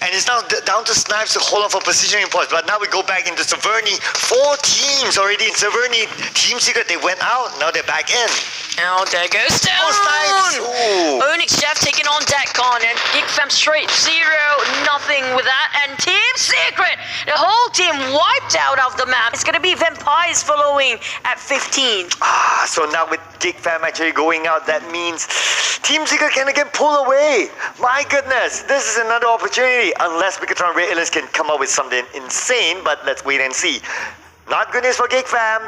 And it's now down to Snipes to hold on for positioning points. But now we go back into Severny. 4 teams already in Severny. Team Secret, they went out. Now they're back in. Oh, there goes down. Oh, Snipes. Ooh. Onyx Chef taking on Datcon and GigFam straight 0, nothing with that. And Team Secret, the whole team wiped out of the map. It's going to be Vampires following at 15. So now with GigFam actually going out, that means Team Secret can again pull away. My goodness, this is another opportunity. Unless Bigatron Red Aliens can come up with something insane, but let's wait and see. Not good news for GigFam.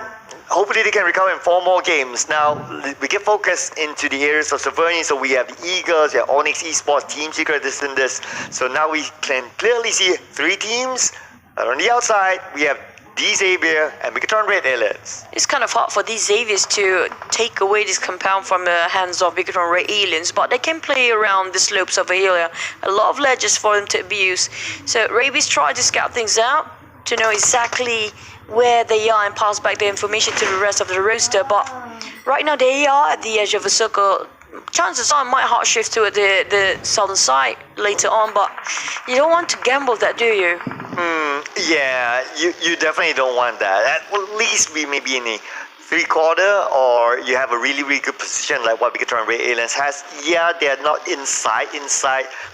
Hopefully they can recover in 4 more games. Now, we get focused into the areas of Severny. So we have the Eagles, we have Onyx Esports, Team Secret, this and this. So now we can clearly see 3 teams. And on the outside, we have Xavier and Bigatron Red Aliens. It's kind of hard for these Xaviers to take away this compound from the hands of Bigatron Red Aliens, but they can play around the slopes of Aelia. A lot of ledges for them to abuse. So Rabies tried to scout things out to know exactly where they are and pass back the information to the rest of the roster, but right now they are at the edge of a circle. Chances are it might hard shift to the southern side later on, but you don't want to gamble that, do you? Yeah, you definitely don't want that. At least we may be in a 3/4, or you have a really good position like what Bigatron Red Aliens has. Yeah, they're not inside,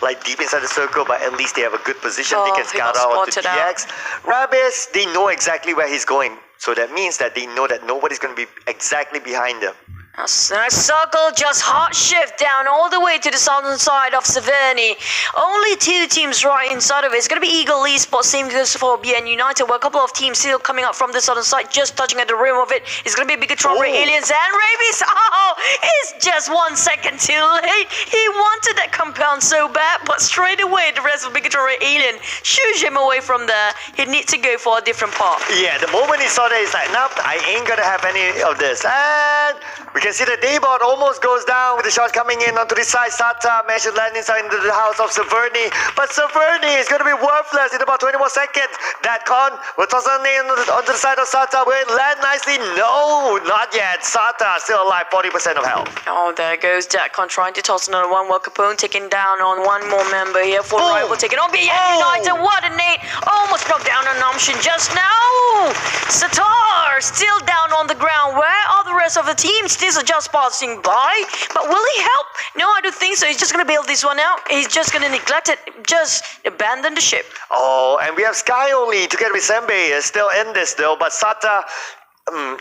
like deep inside the circle, but at least they have a good position. They can scout out onto DX. Rabis, they know exactly where he's going. So that means that they know that nobody's going to be exactly behind them. A circle just hot shift down all the way to the southern side of Severny. Only 2 teams right inside of it. It's going to be Eagle Esports, same goes for BN United, where a couple of teams still coming up from the southern side, just touching at the rim of it. It's going to be Bigatron Red Aliens and Rabies. Oh, it's just 1 second too late. He wanted that compound so bad, but straight away the rest of Bigatron Red Alien shoos him away from there. He needs to go for a different path. Yeah, the moment he saw that, he's like, nope, I ain't going to have any of this. And we can see the Daybot almost goes down with the shot coming in onto the side. Sata managed to land inside into the house of Severny, but Severny is going to be worthless in about 20 more seconds. Datcon will toss on in onto the side of Sata. Will it land nicely? No, not yet. Sata still alive, 40% of health. Oh, there goes Datcon trying to toss another one. While Capone taking down on one more member here for rival taking on BN United. What a nade! Almost broke down on Namshin just now. Satar still down on the ground. Where are the rest of the team? Still just passing by, but will he help? No, I don't think so. He's just going to bail this one out. He's just going to neglect it, just abandon the ship. Oh, and we have Sky only together with Sembe is still in this though, but Sata,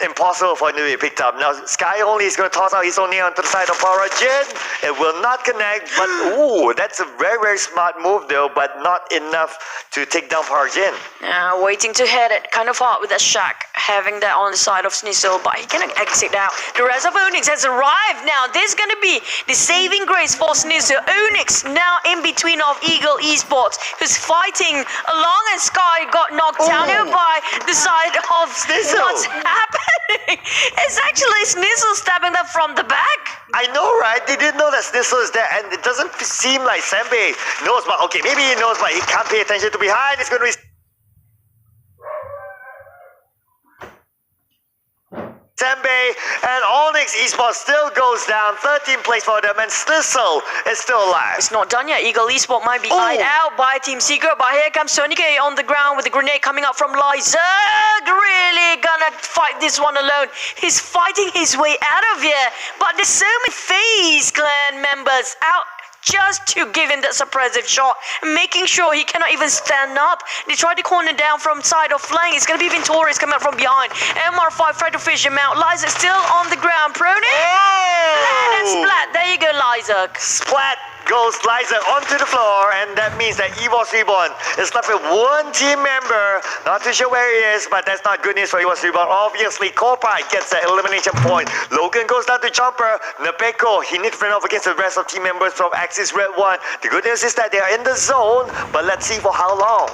impossible for him to be picked up. Now Sky only is going to toss out his own onto the side of Parajin. It will not connect, but ooh, that's a very smart move though, but not enough to take down Parajin. Waiting to hit it, kind of hard with that Shack, having that on the side of Snizzle, but he cannot exit out. The rest of Onyx has arrived now. This is going to be the saving grace for Snizzle. Onyx now in between of Eagle Esports, who's fighting along, and Sky got knocked down by the side of Snizzle. What's happening? It's actually Snizzle stabbing them from the back. I know, right? They didn't know that Snizzle is there, and it doesn't seem like Sembe knows, but okay, maybe he knows, but he can't pay attention to behind. It's going to be Sembe, and Onyx Esports still goes down. 13th place for them, and Snizzle is still alive. It's not done yet. Eagle Esports might be eyed out by Team Secret, but here comes Sonic on the ground with a grenade coming up from Lyzerg. Really gonna fight this one alone. He's fighting his way out of here, but there's so many FaZe clan members out just to give him that suppressive shot, making sure he cannot even stand up. They tried to corner down from side of flank. It's going to be Ventorius coming up from behind. MR5 tried to fish him out. Lyzerg still on the ground. Proning. And splat. There you go, Lyzerg. Splat goes Lyzerg onto the floor, and that means that EVOS Reborn is left with 1 team member. Not too sure where he is, but that's not good news for EVOS Reborn. Obviously, Corpai gets the elimination point. Logan goes down to Jumper. Napeko, he needs to run off against the rest of team members from Axis Red 1. The good news is that they are in the zone, but let's see for how long.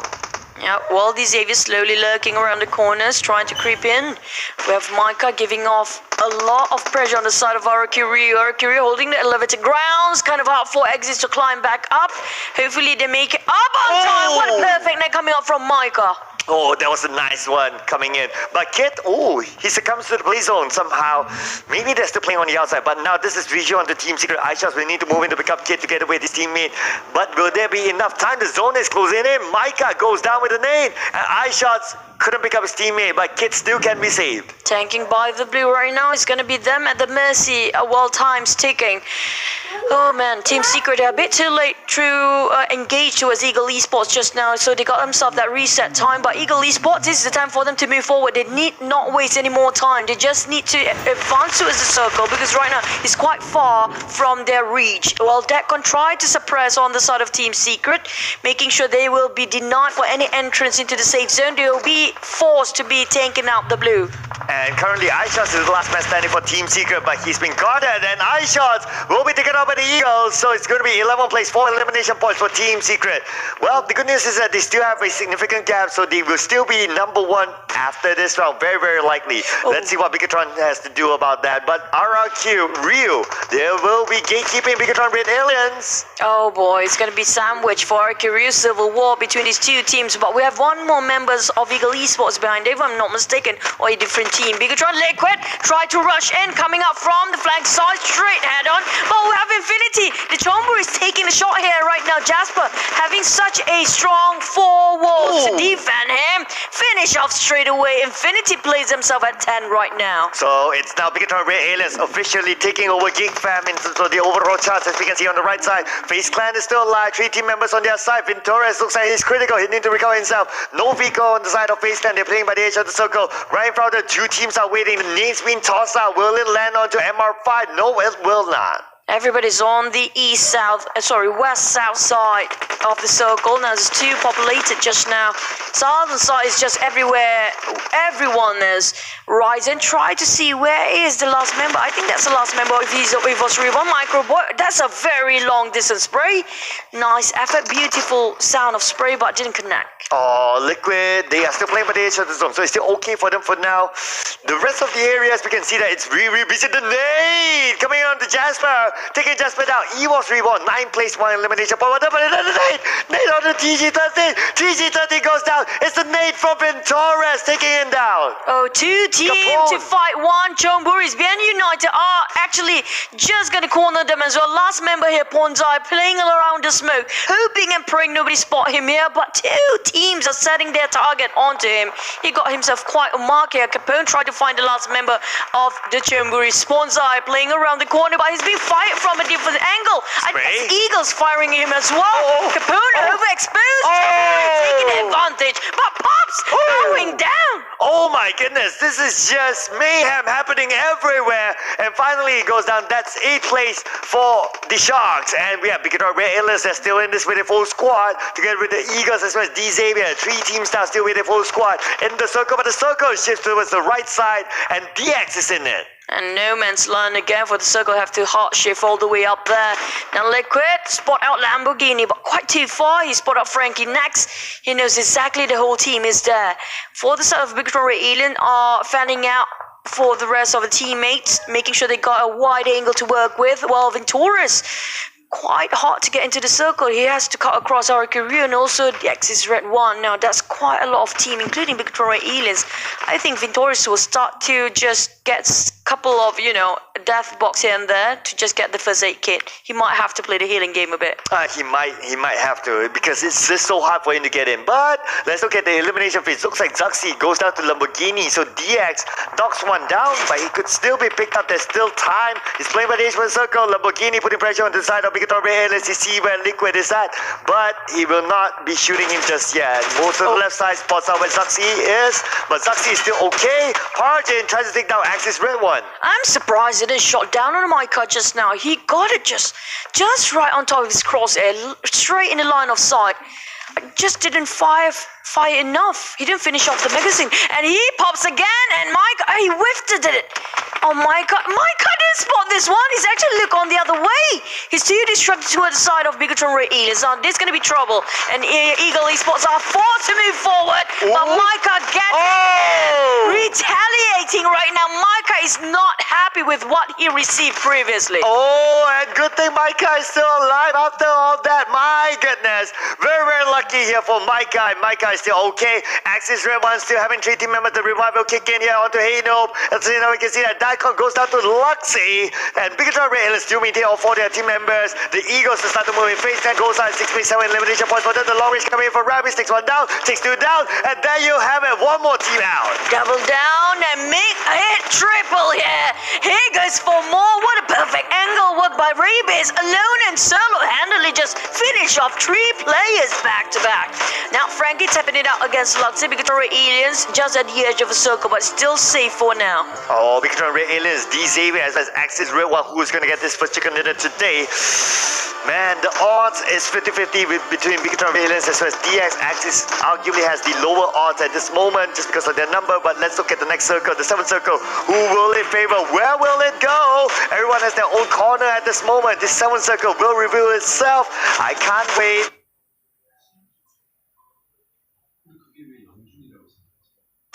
Yeah, well, these Xaviers slowly lurking around the corners, trying to creep in. We have Micah giving off a lot of pressure on the side of Arakiri. Arakiri holding the elevated grounds, kind of hard for exits to climb back up. Hopefully they make it up on time. What a perfect net coming up from Micah. Oh, that was a nice one coming in. But Kit, he succumbs to the play zone somehow. Maybe they're still playing on the outside, but now this is Regio on the Team Secret. iShots will need to move in to pick up Kit together with his teammate. But will there be enough time? The zone is closing in. Micah goes down with a nade. And iShots couldn't pick up his teammate, but Kit still can be saved. Tanking by the blue right now is going to be them at the mercy while time's ticking. Oh man, Team Secret are a bit too late to engage towards Eagle Esports just now, so they got themselves that reset time. But Eagle Esports, this is the time for them to move forward. They need not waste any more time. They just need to advance towards the circle, because right now it's quite far from their reach. Well, Decon tried to suppress on the side of Team Secret, making sure they will be denied for any entrance into the safe zone. They will be forced to be tanking out the blue. And currently iShots is the last man standing for Team Secret, but he's been guarded, and iShots will be taken out by the Eagles, so it's going to be 11 plays, 4 elimination points for Team Secret. Well, the good news is that they still have a significant gap, so they will still be number 1 after this round, very, very likely. Let's see what Bigatron has to do about that. But RRQ, Rio, there will be gatekeeping Bigatron Red Aliens. Oh boy, it's going to be sandwich for RRQ Rio, civil war between these two teams, but we have one more members of Eagle Esports behind, if I'm not mistaken, or a different team. Bigatron Liquid tried to rush in, coming up from the flank side, straight head on, but we have Infinity. The Chombo is taking the shot here right now. Jasper having such a strong 4 walls to defend him. Finish off straight away. Infinity plays himself at 10 right now. So it's now Bigatron Red Aliens officially taking over Geek Fam in terms of the overall charts, as we can see on the right side. FaZe Clan is still alive. 3 team members on their side. Vintores looks like he's critical. He needs to recover himself. No Vico on the side of FaZe Clan. They're playing by the edge of the circle. Right in front of the 2 teams are waiting. The names being tossed out. Will it land onto MR5? No, it will not. Everybody's on the west-south side of the circle. Now it's too populated just now. Southern side is just everywhere. Everyone is rising. Try to see where is the last member. I think that's the last member of EVOS Reborn. Micro Boy. That's a very long distance spray. Nice effort. Beautiful sound of spray, but didn't connect. Oh, Liquid. They are still playing by the edge of the zone, so it's still okay for them for now. The rest of the areas, we can see that it's really busy. The nade coming on to Jasper. Taking Jasper down. EVOS Reborn. 9 plays, 1 elimination point. Nade on the TG13. TG13 goes down. It's the nade from Vintores taking him down. Oh, 2 teams to fight 1. Chonburis, BN United are actually just going to corner them as well. Last member here, Ponzai, playing around the smoke, hoping and praying nobody spot him here, but 2 teams are setting their target onto him. He got himself quite a mark here. Capone tried to find the last member of the Chonburis. Ponzai playing around the corner, but he's being fired from a different angle. Eagles firing him as well. Capone overexposed. Taking advantage, but Pops going down. Oh my goodness, this is just mayhem happening everywhere. And finally it goes down. That's 8 plays for the Sharks. And we have Bigatron Red Aliens that's still in this with a full squad, together with the Eagles as well as D-Xavier. 3 teams now still with a full squad in the circle, but the circle shifts towards the right side and DX is in it. And no man's land again for the circle. Have to hard shift all the way up there. Now Liquid spot out Lamborghini, but quite too far. He spot out Frankie next. He knows exactly the whole team is there. For the side of Bigatron Red Alien are fanning out for the rest of the teammates, making sure they got a wide angle to work with. While Vintores, quite hard to get into the circle. He has to cut across our career, and also the Axis Red 1. Now that's quite a lot of team, including Bigatron Red Aliens. I think Vintores will start to just get a couple of, death box here and there to just get the first aid kit. He might have to play the healing game a bit. He might have to, because it's just so hard for him to get in. But let's look at the elimination phase. Looks like Zuxi goes down to Lamborghini, so DX knocks 1 down, but he could still be picked up. There's still time. He's playing by the H1 circle. Lamborghini putting pressure on the side of Bigatron Red Aliens to see where Liquid is at, but he will not be shooting him just yet. Most of the left side spots out where Zuxi is, but Zuxi is still okay. Harjin tries to take down Axis Red 1. I'm surprised it is shot down on Micah just now. He got it just right on top of his crosshair, straight in the line of sight. Just didn't fire enough. He didn't finish off the magazine, and he pops again, and Micah, he whiffed it. Oh my god, Micah didn't spot this one. He's actually look on the other way. He's too distracted toward the side of Bigatron Red Aliens. Now this is going to be trouble, and Eagle Esports are forced to move forward, but Micah gets retaliating right now. Micah is not happy with what he received previously. And good thing Micah is still alive after all that. My goodness, very, very lucky here for Micah. Micah is still okay. Axis Red One still having 3 team members. The revival kick in here onto Haynope. And so now we can see that Daikon goes down to Luxie. And Bigatron Red Alien still maintain all 4 their team members. The Eagles to start to move in. Phase 10 goes out 6.7 elimination points. But then the long range coming in for Rabbids. Takes 1 down, takes 2 down. And there you have it. 1 more team out. Double down and make a hit triple here. Here goes for more. What a perfect angle work by Rabbids. Alone and solo handily just finish off 3 players back to back. Now Frankie tapping it out against Luxie. Bigatron Aliens just at the edge of a circle, but still safe for now. Oh, Bigatron Red Aliens, D Xavier as well as Axis Red One, who's going to get this first chicken dinner today. Man, the odds is 50-50 between Bigatron Red Aliens as well as DX. Axis arguably has the lower odds at this moment just because of their number, but let's look at the next circle, the 7th circle. Who will it favor? Where will it go? Everyone has their own corner at this moment. This 7th circle will reveal itself. I can't wait.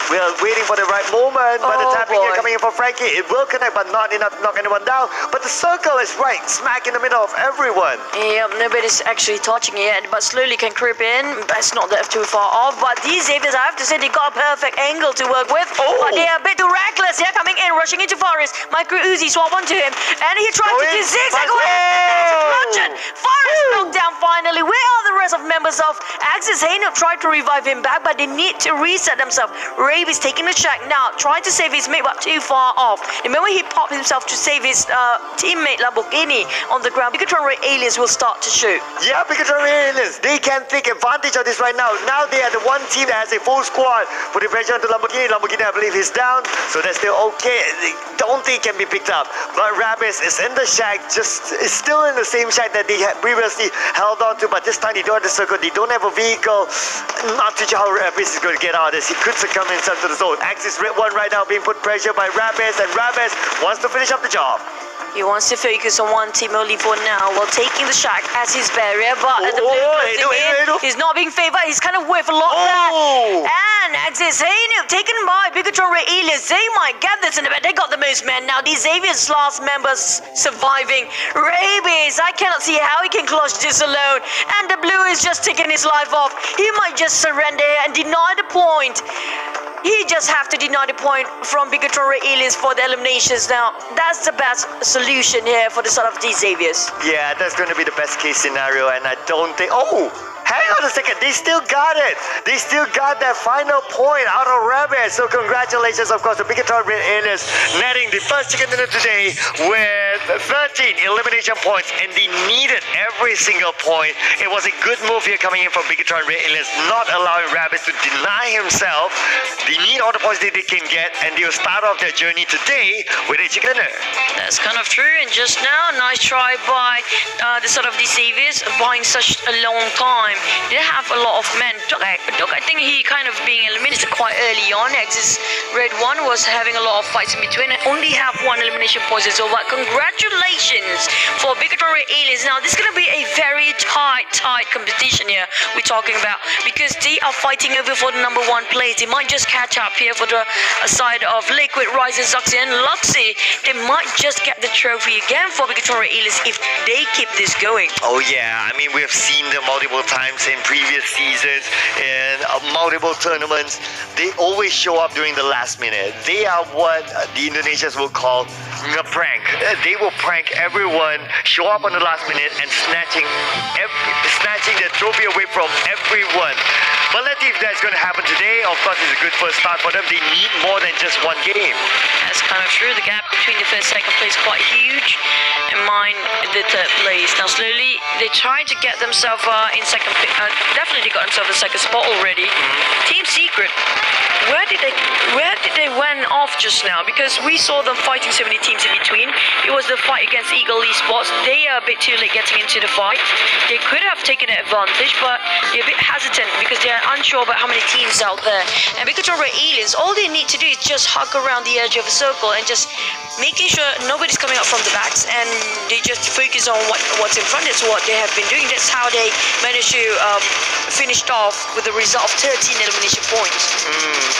We are waiting for the right moment, but the tapping here coming in for Frankie. It will connect, but not enough to knock anyone down. But the circle is right, smack in the middle of everyone. Yep, nobody's actually touching it yet, but slowly can creep in. That's not that too far off. But these Xaviers, I have to say, they got a perfect angle to work with. But they are a bit too reckless here, coming in, rushing into Forest. Micro Uzi swap onto him, and he tried to do zigzag explosion. Forest knocked down finally. Where are the rest of members of Axis? Haynope tried to revive him back, but they need to reset themselves. Rabe is taking the shot now, trying to save his mate, but too far off. Remember, he popped himself to save his teammate Lamborghini on the ground. Bigatron Red Aliens will start to shoot. Yeah, Bigatron Red Aliens, they can take advantage of this right now. Now they are the one team that has a full squad. Put the pressure onto Lamborghini. Lamborghini, I believe, is down, so that's still okay. They don't think can be picked up. But Rabbids is in the shack, just is still in the same shack that they had previously held on to, but this time they don't have the circle. They don't have a vehicle. Not too sure how Rabbids is going to get out of this. He could succumb himself to the zone. Axis Red One right now being put pressure by Rabbids, and Rabbids wants to finish up the job. He wants to focus on one team only for now, while taking the shack as his barrier, but at the blue he's not being favored. He's kind of with a lot there. And Axis Haynope taken by Bigatron Red Aliens. They might get this in the back. They got the most men now. These Xavier's last members surviving. Rabbids, I cannot see how he can clutch this alone. And the blue is just taking his life off. He might just surrender and deny the point. He just have to deny the point from Bigatron Red Aliens for the eliminations now. That's the best solution here for the sort of these Xaviers. Yeah, that's going to be the best case scenario, and I don't think... Oh! Hang on a second, they still got it. They still got that final point out of Rabbids. So congratulations, of course, to Bigatron Red Aliens netting the first chicken dinner today with 13 elimination points, and they needed every single point. It was a good move here coming in from Bigatron Red Aliens, not allowing Rabbids to deny himself. They need all the points that they can get, and they will start off their journey today with a chicken dinner. That's kind of true, and just now, nice try by the sort of these Xaviers buying such a long time. They didn't have a lot of men. Doc, I think he kind of being eliminated quite early on. Axis Red One was having a lot of fights in between. Only have 1 elimination point so far. Congratulations for Bigatron Red Aliens. Now this is gonna be a very tight competition here we're talking about, because they are fighting over for the number 1 place. They might just catch up here for the side of Liquid, Rising, Zuxi, and Luxie. They might just get the trophy again for Bigatron Red Aliens if they keep this going. Oh yeah, I mean, we have seen them multiple times in previous seasons, in multiple tournaments. They always show up during the last minute. They are what the Indonesians will call a prank. They will prank everyone, show up on the last minute, and snatching the trophy away from everyone. But let's see if that's going to happen today. Of course, it's a good first start for them. They need more than just 1 game. That's kind of true. The gap between the first and second place is quite huge, and mine the 3rd place. Now slowly they're trying to get themselves in second. Definitely got themselves a second spot already. Team Secret, where did they went off just now? Because we saw them fighting so many teams in between. It was the fight against Eagle Esports. They are a bit too late getting into the fight. They could have taken advantage, but they're a bit hesitant because they're unsure about how many teams out there. And Bigatron Red Aliens, all they need to do is just hug around the edge of a circle and just making sure nobody's coming up from the backs, and they just focus on what's in front. That's what they have been doing. That's how they manage to finished off with a result of 13 elimination points.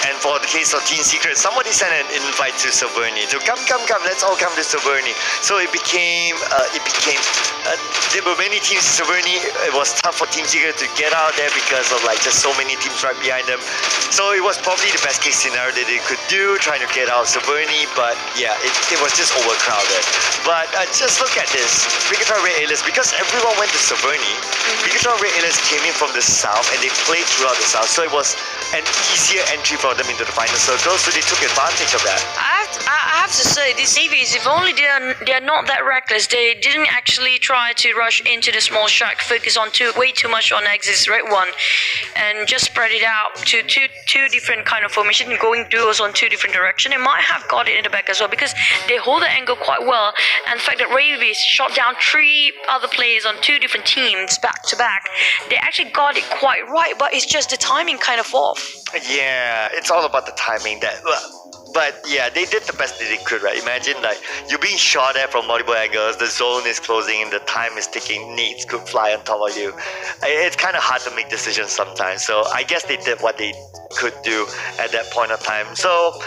And for the case of Team Secret, somebody sent an invite to Silverny. So come, let's all come to Silverny. So it became, there were many teams in Silverny. It was tough for Team Secret to get out there because of like just so many teams right behind them. So it was probably the best case scenario that they could do, trying to get out of Silverny. But yeah, it was just overcrowded. But just look at this. Bigatron Red Aliens, because everyone went to Silverny, Bigatron Red Aliens came in from the south and they played throughout the south. So it was an easier entry for them into the final circle. So they took advantage of that. I have to say, these Eevees, if only they are not that reckless, they didn't actually try to rush into the small shack, focus on way too much on Exit's red one, and just spread it out to two different kind of formation, going duos on two different directions. It might have got it in the back as well because they hold the angle quite well, and the fact that Ravies shot down 3 other players on 2 different teams back to back, they actually got it quite right, but it's just the timing kind of off. Yeah, it's all about the timing. But yeah, they did the best that they could, right? Imagine like you're being shot at from multiple angles, the zone is closing, the time is ticking, needs could fly on top of you. It's kind of hard to make decisions sometimes. So I guess they did what they could do at that point of time. So,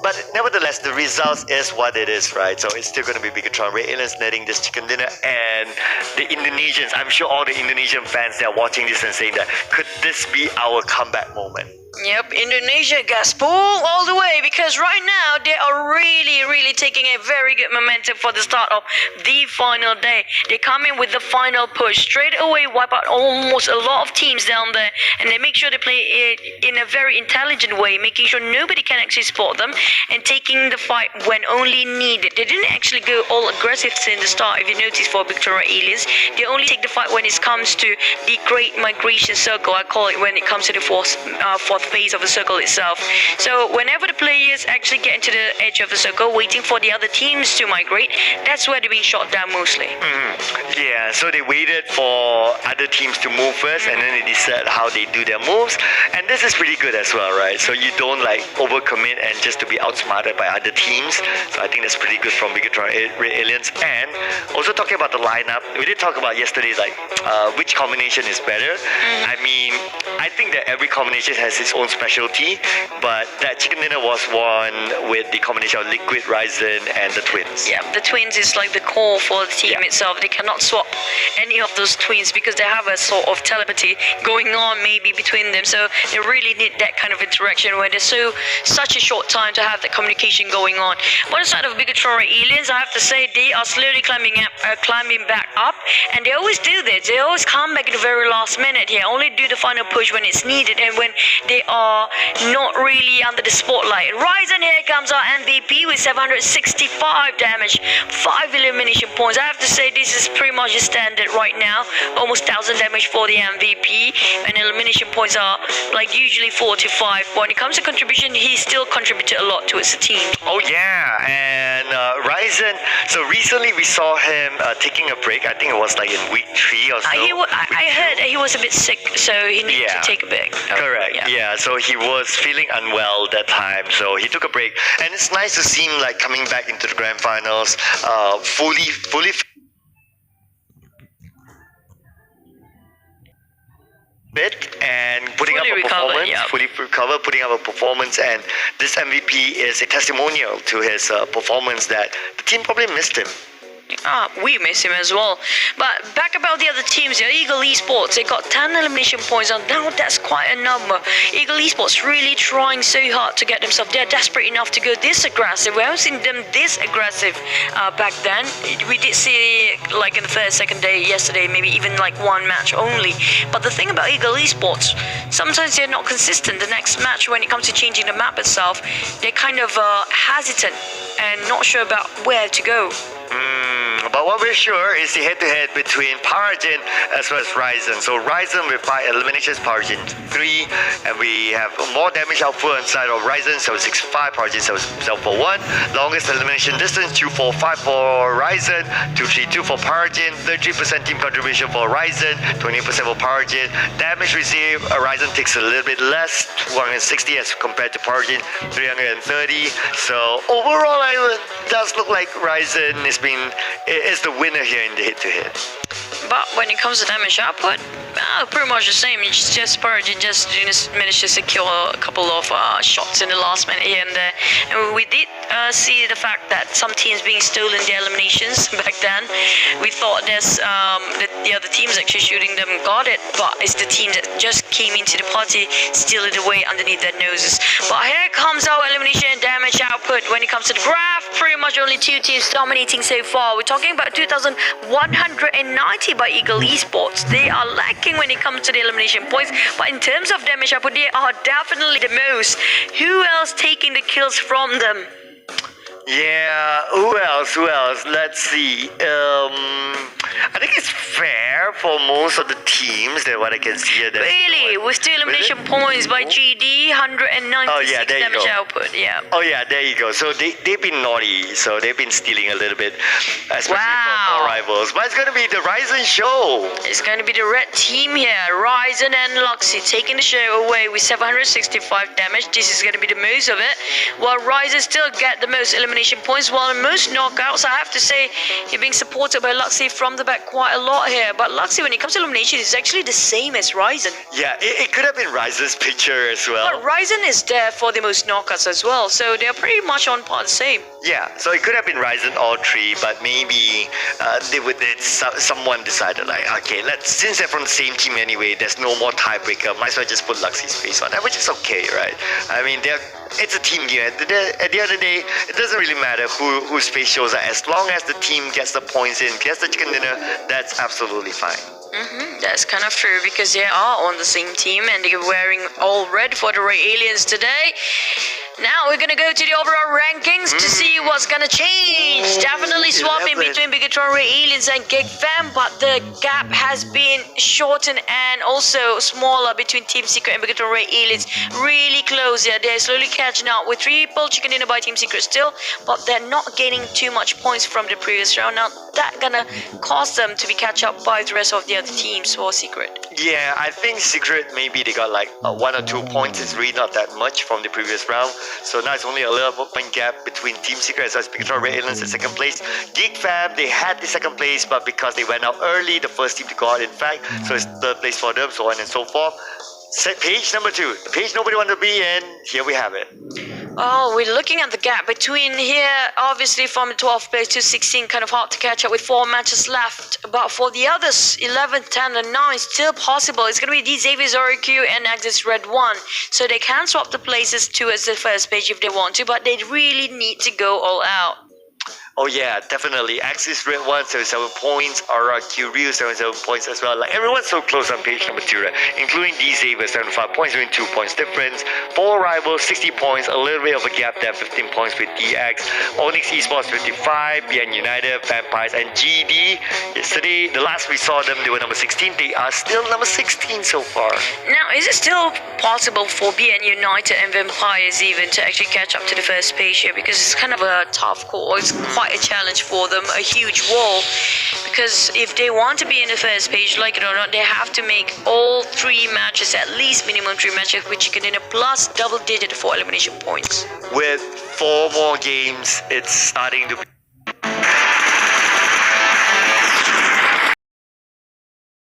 but nevertheless, the results is what it is, right? So it's still going to be Bigatron Red Aliens netting this chicken dinner, and the Indonesians. I'm sure all the Indonesian fans that are watching this and saying that, could this be our comeback moment? Yep, Indonesia gas pull all the way because right now they are really taking a very good momentum for the start of the final day. They come in with the final push, straight away wipe out almost a lot of teams down there, and they make sure they play it in a very intelligent way, making sure nobody can actually spot them and taking the fight when only needed. They didn't actually go all aggressive in the start, if you notice, for Bigatron Aliens. They only take the fight when it comes to the Great Migration Circle, I call it, when it comes to the fourth phase of the circle itself. So whenever the players actually get into the edge of the circle, waiting for the other teams to migrate, that's where they're being shot down mostly. Yeah, so they waited for other teams to move first, and then they decide how they do their moves. And this is pretty good as well, right? So you don't like overcommit and just to be outsmarted by other teams. So I think that's pretty good from Bigatron Red Aliens. And also talking about the lineup, we did talk about yesterday, like which combination is better. I mean, I think that every combination has its own specialty, but that chicken dinner was won with the combination of Liquid, Ryzen, and the twins. Yeah, the twins is like the core for the team itself. They cannot swap any of those twins because they have a sort of telepathy going on maybe between them. So they really need that kind of interaction where there's such a short time to have that communication going on. On the side of Bigatron Aliens, I have to say they are slowly climbing back up, and they always do this. They always come back at the very last minute here, only do the final push when it's needed and when they are not really under the spotlight. Ryzen here comes our MVP with 765 damage, 5 elimination points. I have to say this is pretty much the standard right now, almost 1000 damage for the MVP, and elimination points are like usually 4 to 5. But when it comes to contribution, he still contributed a lot towards the team. Oh yeah, and Ryzen, so recently we saw him taking a break. I think it was like in week 3 or so. I heard he was a bit sick, so he needed to take a break. Correct. Yeah, so he was feeling unwell that time, so he took a break. And it's nice to see him like coming back into the grand finals, fully fit and putting up a performance, fully recovered, putting up a performance, and this MVP is a testimonial to his performance that the team probably missed him. We miss him as well. But back about the other teams, Eagle Esports, they got 10 elimination points, and now that's quite a number. Eagle Esports really trying so hard to get themselves. They're desperate enough to go this aggressive. We haven't seen them this aggressive back then. We did see like in the first, second day, yesterday, maybe even like one match only. But the thing about Eagle Esports, sometimes they're not consistent. The next match, when it comes to changing the map itself, they're kind of hesitant and not sure about where to go. But what we're sure is the head-to-head between Paragen as well as Ryzen. So Ryzen with 5 eliminations, Paragen 3, and we have more damage output inside of Ryzen, 765, Paragen 741. Longest elimination distance, 245 for Ryzen, 232 for Paragen, 33% team contribution for Ryzen, 28% for Paragen. Damage received, Ryzen takes a little bit less, 160 as compared to Paragen, 330. So overall, it does look like Ryzen is the winner here in the head-to-head. But when it comes to damage output, pretty much the same. It's just Purge just managed to secure a couple of shots in the last minute here and there. And we did see the fact that some teams being stolen their eliminations back then. We thought the other teams actually shooting them got it, but it's the team that just came into the party, steal it away underneath their noses. But here comes our elimination and damage output. When it comes to the graph, pretty much only 2 teams dominating so far. We're talking about 2,190 by Eagle Esports. They are lacking when it comes to the elimination points, but in terms of damage output, they are definitely the most. Who else taking the kills from them? Yeah, who else? Let's see. I think it's fair for most of the teams that what I can see here. Really? With two elimination points by GD, 196 damage output. Yeah. Oh yeah, there you go. So they've been naughty. So they've been stealing a little bit, especially from our rivals. But it's going to be the Ryzen show. It's going to be the red team here. Ryzen and Luxy taking the show away with 765 damage. This is going to be the most of it. While Ryzen still get the most elimination points, while most knockouts, I have to say, you're being supported by Luxy from the back quite a lot here. But Luxy, when it comes to elimination, is actually the same as Ryzen. Yeah, it could have been Ryzen's picture as well. But Ryzen is there for the most knockouts as well, so they're pretty much on par the same. Yeah, so it could have been Ryzen all three, but maybe someone decided like, okay, since they're from the same team anyway, there's no more tiebreaker. Might as well just put Luxy's face on that, which is okay, right? I mean, it's a team game. At the end of the day, it doesn't really matter whose face shows up. As long as the team gets the points in, gets the chicken dinner, that's absolutely fine. That's kind of true because they are on the same team and they're wearing all red for the Ray Aliens today. Now we're gonna go to the overall rankings to see what's gonna change. Definitely swapping between Bigatron Ray Aliens and Gig Fam, but the gap has been shortened and also smaller between Team Secret and Bigatron Ray Aliens. Really close here. They're slowly catching up with triple chicken dinner by Team Secret still, but they're not gaining too much points from the previous round. Now that's gonna cause them to be catch up by the rest of the other teams for Secret. Yeah, I think Secret maybe they got like 1 or 2 points. It's really not that much from the previous round. So now it's only a little point gap between Team Secret as well as Bigatron Ray Aliens in second place. Geek Fam, they had the second place, but because they went out early, the first team to go out in fact, so it's third place for them, so on and so forth. Page number 2, the page nobody wanted to be in, here we have it. Oh, we're looking at the gap between here, obviously from 12th place to 16, kind of hard to catch up with 4 matches left. But for the others, 11, 10, and 9, still possible. It's going to be D Xavier's RQ and Axis Red 1. So they can swap the places towards the first page if they want to, but they really need to go all out. Oh yeah, definitely. Axis Red 1, 77 points. RRQ Ryu, 77 points as well. Like everyone's so close on page number 2, right? Including D Xavier, 75 points, doing 2 points difference. 4 rivals, 60 points. A little bit of a gap there, 15 points with DX. Onyx Esports, 55. BN United, Vampires, and GD. Yesterday, the last we saw them, they were number 16. They are still number 16 so far. Now, is it still possible for BN United and Vampires even to actually catch up to the first page here? Because it's kind of a tough call. It's quite a challenge for them, a huge wall, because if they want to be in the first page, like it or not, they have to make all 3 matches, at least minimum 3 matches, which you can in a plus double digit for elimination points. With 4 more games, it's starting to